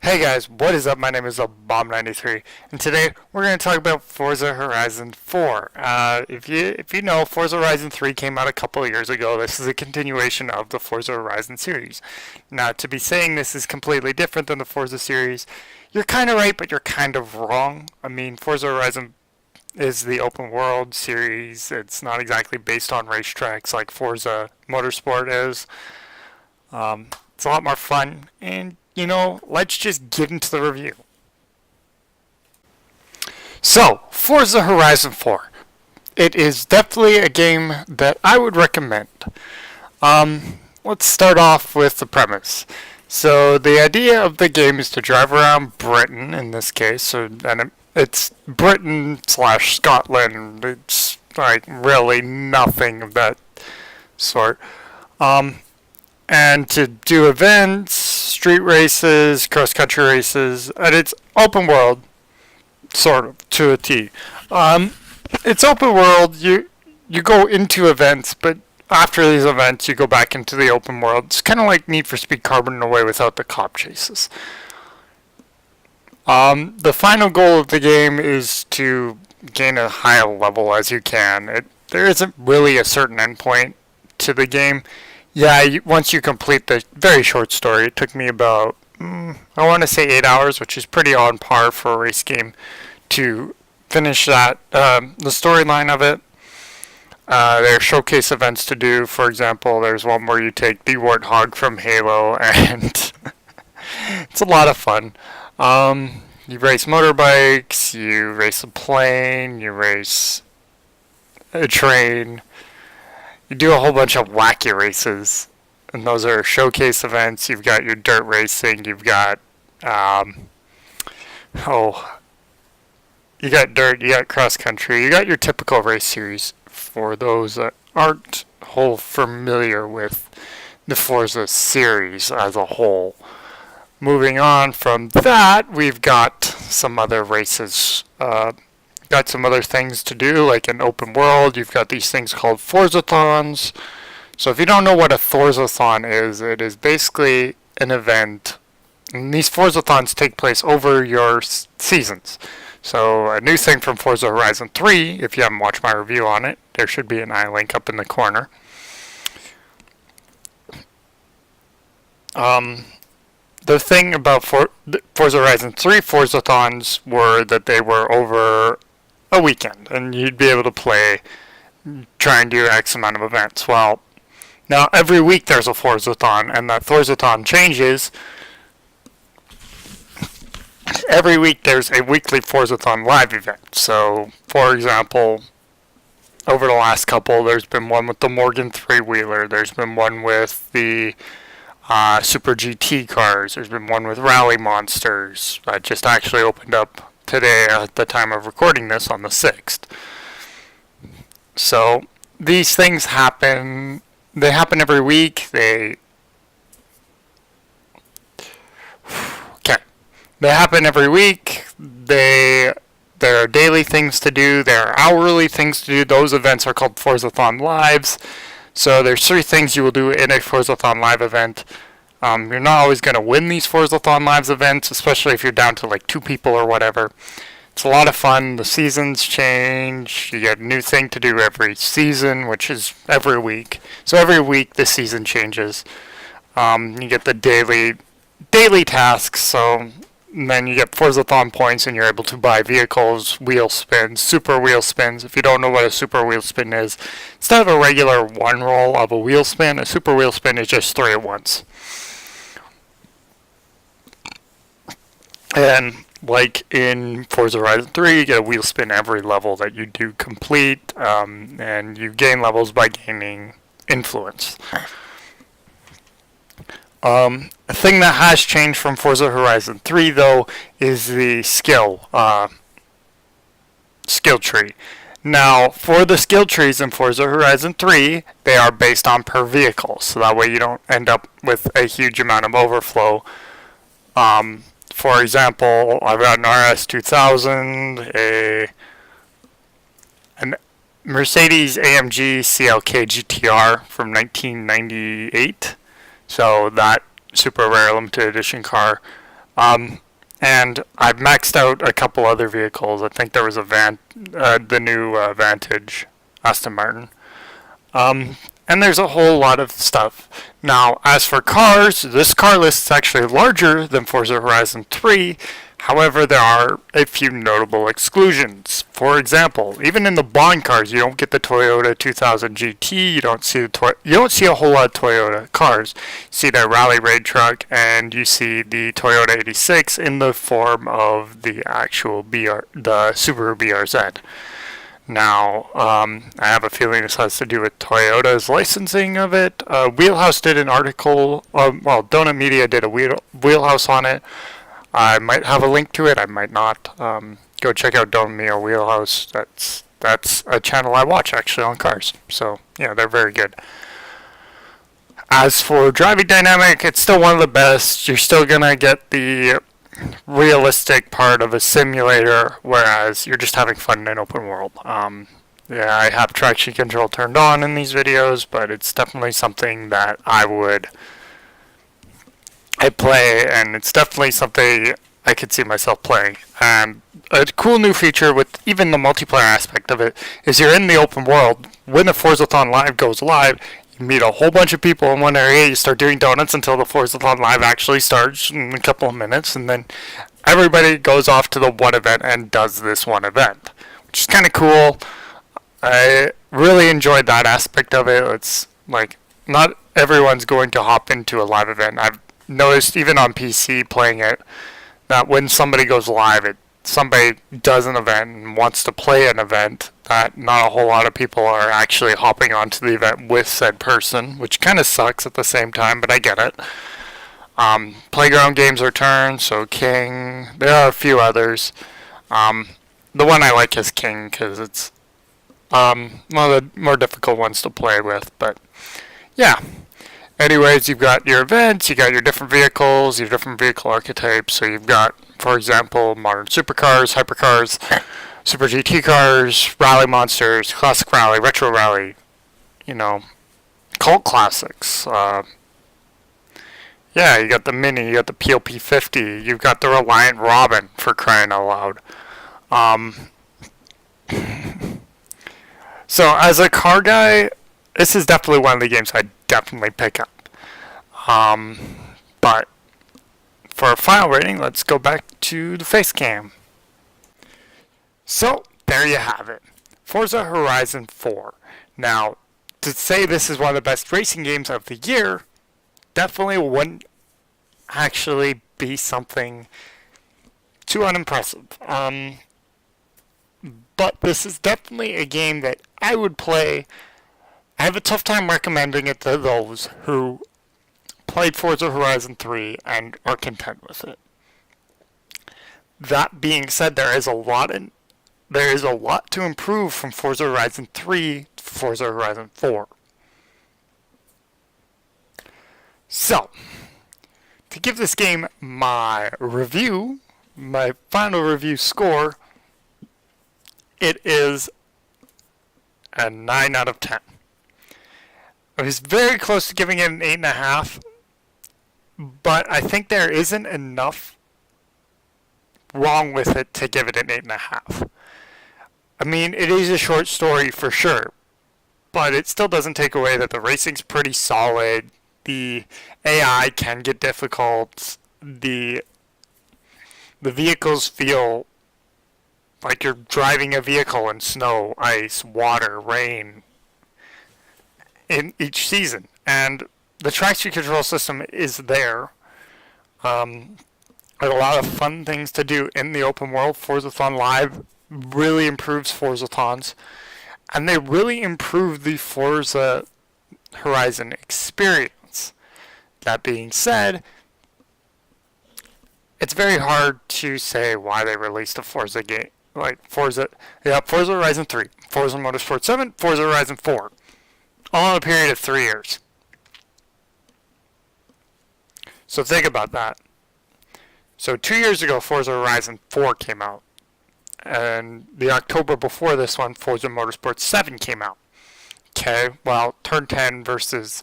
Hey guys, what is up? My name is Bomy, and today we're going to talk about Forza Horizon 4. If you know, Forza Horizon 3 came out a couple of years ago. This is a continuation of the Forza Horizon series. Now, to be saying this is completely different than the Forza series, you're kind of right, but you're kind of wrong. I mean, Forza Horizon is the open world series. It's not exactly based on racetracks like Forza Motorsport is. It's a lot more fun, and let's just get into the review. So, Forza Horizon 4. It is definitely a game that I would recommend. Let's start off with the premise. So, the idea of the game is to drive around Britain, in this case, it's Britain slash Scotland. It's like really nothing of that sort. And to do events, street races, cross-country races, and it's open world, sort of, to a T. It's open world, you go into events, but after these events, you go back into the open world. It's kind of like Need for Speed Carbon in a way without the cop chases. The final goal of the game is to gain a high level as you can. There isn't really a certain endpoint to the game. Yeah, once you complete the very short story, it took me about, I want to say 8 hours, which is pretty on par for a race game, to finish that. The storyline of it, there are showcase events to do. For example, there's one where you take the Warthog from Halo, and it's a lot of fun. You race motorbikes, you race a plane, you race a train. You do a whole bunch of wacky races, and those are showcase events. You've got your dirt racing, you've got, you got dirt, you got cross country, you got your typical race series for those that aren't whole familiar with the Forza series as a whole. Moving on from that, we've got some other races, got some other things to do, like in open world. You've got these things called Forzathons. So if you don't know what a Forzathon is, it is basically an event. And these Forzathons take place over your seasons. So a new thing from Forza Horizon 3, if you haven't watched my review on it, there should be an iLink up in the corner. The thing about Forza Horizon 3 Forzathons were that they were over a weekend, and you'd be able to play, try and do X amount of events. Well, now every week there's a Forzathon, and that Forzathon changes. Every week there's a weekly Forzathon live event. So, for example, over the last couple, there's been one with the Morgan three-wheeler. There's been one with the Super GT cars. There's been one with Rally Monsters that just actually opened up today at the time of recording this on the 6th. So these things happen. They happen every week. They happen every week. There are daily things to do. There are hourly things to do. Those events are called Forzathon Lives. So there's 3 things you will do in a Forzathon Live event. You're not always going to win these Forzathon Lives events, especially if you're down to like 2 people or whatever. It's a lot of fun. The seasons change. You get a new thing to do every season, which is every week. So every week the season changes. You get the daily tasks. So then you get Forzathon points, and you're able to buy vehicles, wheel spins, super wheel spins. If you don't know what a super wheel spin is, instead of a regular one roll of a wheel spin, a super wheel spin is just 3 at once. And like in Forza Horizon 3, you get a wheel spin every level that you do complete, and you gain levels by gaining influence. A thing that has changed from Forza Horizon 3, though, is the skill tree. Now, for the skill trees in Forza Horizon 3, they are based on per vehicle, so that way you don't end up with a huge amount of overflow. For example, I've got an RS2000, an Mercedes AMG CLK GTR from 1998. So that super rare limited edition car. And I've maxed out a couple other vehicles. I think there was the new Vantage Aston Martin. And there's a whole lot of stuff. Now, as for cars, this car list is actually larger than Forza Horizon 3. However, there are a few notable exclusions. For example, even in the Bond cars, you don't get the Toyota 2000 GT. You don't see a whole lot of Toyota cars. You see their rally raid truck, and you see the Toyota 86 in the form of the actual the Subaru BRZ. Now, I have a feeling this has to do with Toyota's licensing of it. Wheelhouse did an article, Donut Media did a Wheelhouse on it. I might have a link to it, I might not. Go check out Donut Media Wheelhouse. That's a channel I watch, actually, on cars. So, yeah, they're very good. As for driving dynamic, it's still one of the best. You're still going to get the realistic part of a simulator, whereas you're just having fun in an open world. Yeah, I have traction control turned on in these videos, but it's definitely something that I play, and it's definitely something I could see myself playing. A cool new feature with even the multiplayer aspect of it is you're in the open world. When the Forzathon Live goes live, you meet a whole bunch of people in one area, you start doing donuts until the Forzathon Live actually starts in a couple of minutes, and then everybody goes off to the one event and does this one event, which is kind of cool. I really enjoyed that aspect of it. It's like, not everyone's going to hop into a live event. I've noticed even on PC playing it, that when somebody goes live, somebody does an event and wants to play an event, that not a whole lot of people are actually hopping onto the event with said person, which kind of sucks at the same time, but I get it. Playground games are turned, so King. There are a few others. The one I like is King, because it's one of the more difficult ones to play with, but yeah. Anyways, you've got your events, you got your different vehicles, your different vehicle archetypes. So you've got, for example, modern supercars, hypercars, super GT cars, rally monsters, classic rally, retro rally, cult classics. Yeah, you got the Mini, you got the PLP 50, you've got the Reliant Robin, for crying out loud. So as a car guy, this is definitely one of the games I definitely pick up. But for a final rating, let's go back to the face cam. So there you have it, Forza Horizon 4. Now, to say this is one of the best racing games of the year definitely wouldn't actually be something too unimpressive. But this is definitely a game that I would play. I have a tough time recommending it to those who played Forza Horizon 3 and are content with it. That being said, there is a lot to improve from Forza Horizon 3 to Forza Horizon 4. So, to give this game my final review score, it is a 9 out of 10. I was very close to giving it an 8.5, but I think there isn't enough wrong with it to give it an 8.5. I mean, it is a short story for sure, but it still doesn't take away that the racing's pretty solid. The AI can get difficult. The vehicles feel like you're driving a vehicle in snow, ice, water, rain in each season. And the traction control system is there. There's a lot of fun things to do in the open world. Forzathon Live really improves Forzathons. And they really improve the Forza Horizon experience. That being said, it's very hard to say why they released a Forza game. Like Forza Horizon 3, Forza Motorsport 7, Forza Horizon 4. All in a period of 3 years. So think about that. So 2 years ago, Forza Horizon 4 came out. And the October before this one, Forza Motorsport 7 came out. Okay, well, Turn 10 versus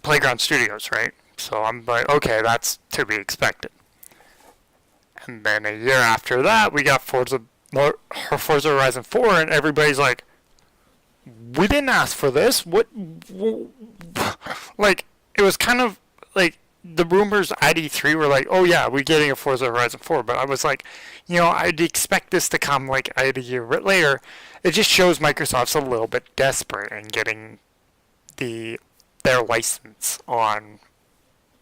Playground Studios, right? So I'm like, okay, that's to be expected. And then a year after that, we got Forza Horizon 4, and everybody's like, we didn't ask for this. What? Like, it was kind of like the rumors at E3 were like, oh yeah, we're getting a Forza Horizon 4. But I was like, I'd expect this to come like a year later. It just shows Microsoft's a little bit desperate in getting their license on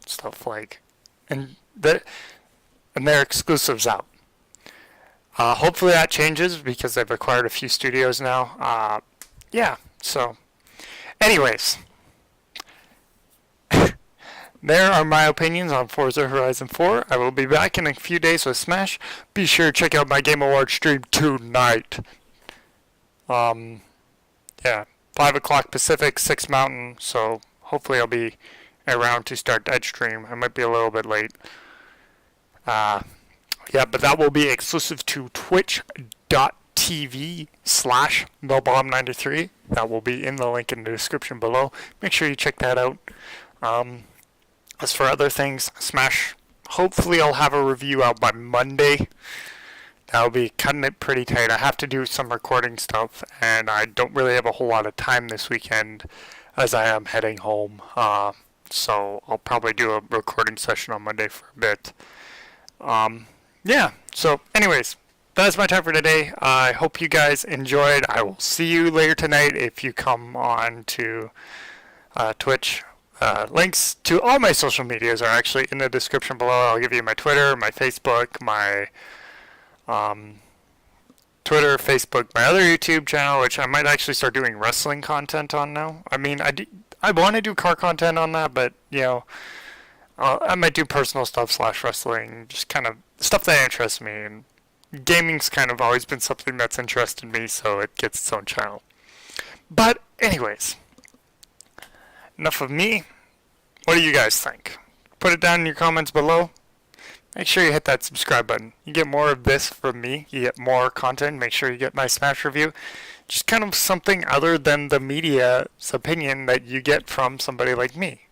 stuff like, and their exclusives out. Hopefully that changes because they've acquired a few studios now. Yeah, so anyways, there are my opinions on Forza Horizon 4. I will be back in a few days with Smash. Be sure to check out my Game Awards stream tonight. Yeah, 5 o'clock Pacific, 6 Mountain, so hopefully I'll be around to start that stream. I might be a little bit late. Yeah, but that will be exclusive to twitch.tv/thebomb93. That will be in the link in the description below. Make sure you check that out. As for other things, Smash, hopefully I'll have a review out by Monday. That'll be cutting it pretty tight. I have to do some recording stuff, and I don't really have a whole lot of time this weekend as I am heading home. So I'll probably do a recording session on Monday for a bit. Yeah, so anyways, that's my time for today. I hope you guys enjoyed. I will see you later tonight if you come on to Twitch. Links to all my social medias are actually in the description below. I'll give you my Twitter, my Facebook, my Twitter, Facebook, my other YouTube channel, which I might actually start doing wrestling content on now. I mean, I want to do car content on that, but, I might do personal stuff / wrestling, just kind of stuff that interests me. And gaming's kind of always been something that's interested me, so it gets its own channel. But anyways, enough of me. What do you guys think? Put it down in your comments below. Make sure you hit that subscribe button. You get more of this from me. You get more content. Make sure you get my Smash review. Just kind of something other than the media's opinion that you get from somebody like me.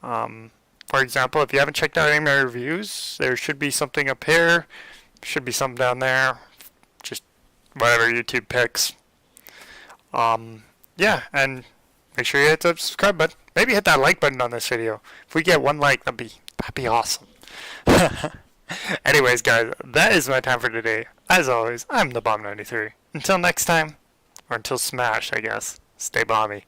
For example, if you haven't checked out any of my reviews, there should be something up here. Should be something down there. Just whatever YouTube picks. Yeah, and make sure you hit the subscribe button. Maybe hit that like button on this video. If we get 1 like, that'd be awesome. Anyways, guys, that is my time for today. As always, I'm the Bomb93. Until next time, or until Smash, I guess. Stay bomby.